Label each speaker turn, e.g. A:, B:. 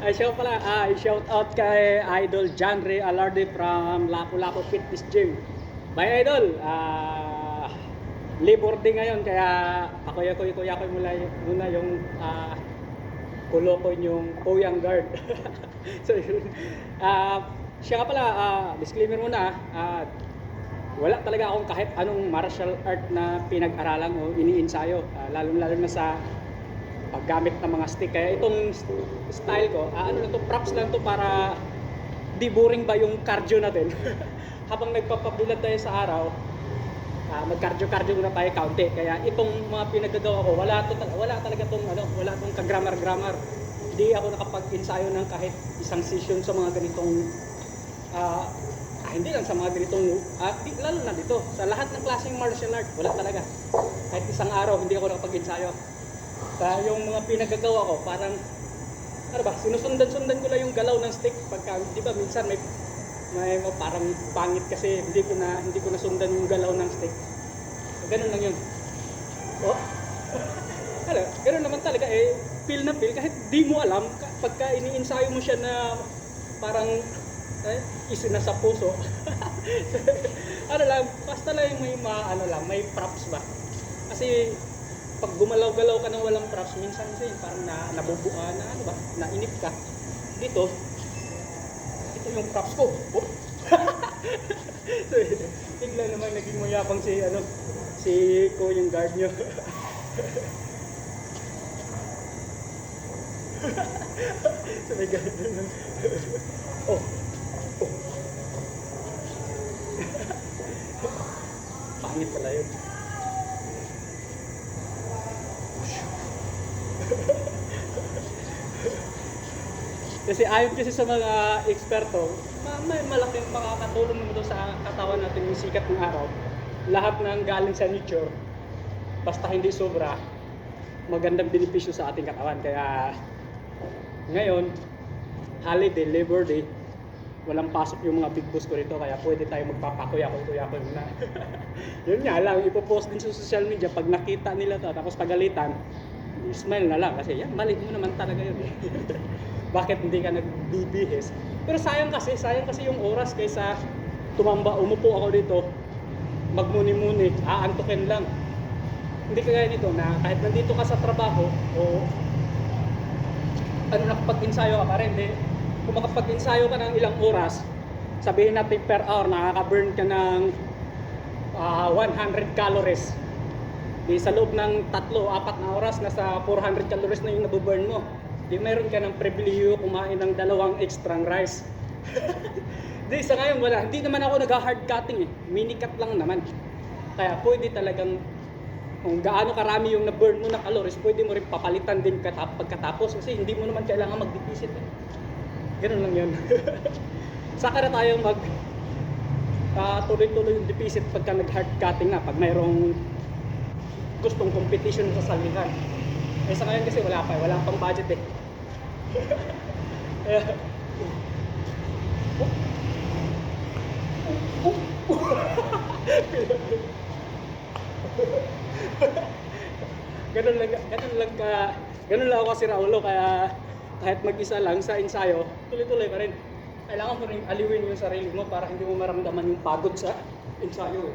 A: Ay, shout out kay Idol John Ray Alarde from Lapu-Lapu Fitness Gym. Bye Idol, labor day ngayon kaya pakuya ko muna yung kulo ko yung Poyang Guard. So yun. Siya nga pala, disclaimer muna, wala talaga akong kahit anong martial art na pinag-aralan o iniinsayo, lalo na sa paggamit ng mga stick. Kaya itong style ko, ano lang to, props lang to para di boring ba yung cardio natin. Habang nagpapabulat tayo sa araw, mag-cardio muna tayo kaunti. Kaya itong mga pinagagawa ko, wala talaga tong wala tong ka-grammar. Hindi ako nakapag-ensayo ng kahit isang session sa mga ganitong hindi lang sa mga ganitong lalo na dito, sa lahat ng klaseng martial art, wala talaga. Kahit isang araw hindi ako nakapag-ensayo. Kaya yung mga pinagagawa ko, parang sinusundan ko lang yung galaw ng stick pagka, di ba minsan may parang pangit kasi hindi ko nasundan yung galaw ng stick. Ganun lang yun. Oh. Ganun naman talaga feel na feel kahit di mo alam pagka iniinsayo mo siya na parang isina sa puso. Basta lang may props ba? Kasi pag gumalaw-galaw ka nang walang props, minsan kasi parang nabubuka nainip ka. Ito yung props ko. Oh. So, bigla naman naging mayabang si ko yung guard nyo. So, may guard naman. Oh. Pangit pala yun. Kasi ayon sa mga eksperto, may malaking makakatulong naman doon sa katawan natin yung sikat ng araw. Lahat ng galing sa nature, basta hindi sobra, magandang benepisyo sa ating katawan. Kaya ngayon, holiday, Labor Day, walang pasok yung mga big boss ko rito, kaya pwede tayo magpapakuya-kuya muna. Yun nga lang, ipopost din sa social media pag nakita nila to, tapos pagalitan, smile na lang kasi yan, mali mo naman talaga yun. Bakit hindi ka nagbibihis? Pero sayang kasi yung oras kaysa umupo ako dito, magmuni-muni, aantukin lang. Hindi kagaya nito na kahit nandito ka sa trabaho o nakapag-ensayo ka pa rin, kung makapag-ensayo ka ng ilang oras, sabihin natin per hour, nakaka-burn ka ng 100 calories. Di sa loob ng 3-4 na oras, nasa 400 calories na yung nabuburn mo. Di meron ka ng pribilehiyo kumain ng 2 extra rice. Di sa ngayon wala. Hindi naman ako nag-hard cutting mini cut lang naman. Kaya pwede talagang kung gaano karami yung na-burn mo na calories, pwede mo rin papalitan din pagkatapos kasi hindi mo naman kailangan mag-deficit. Ganun lang yun. Saka na tayo tuloy-tuloy yung deficit pagka nag-hard cutting na, pag mayroong gustong competition sa salihan. Sa ngayon kasi wala pang budget ganun lang ako si Raulo, kaya kahit mag-isa lang sa ensayo, tuloy-tuloy pa rin. Kailangan mo rin aliwin yung sarili mo para hindi mo maramdaman yung pagod sa ensayo.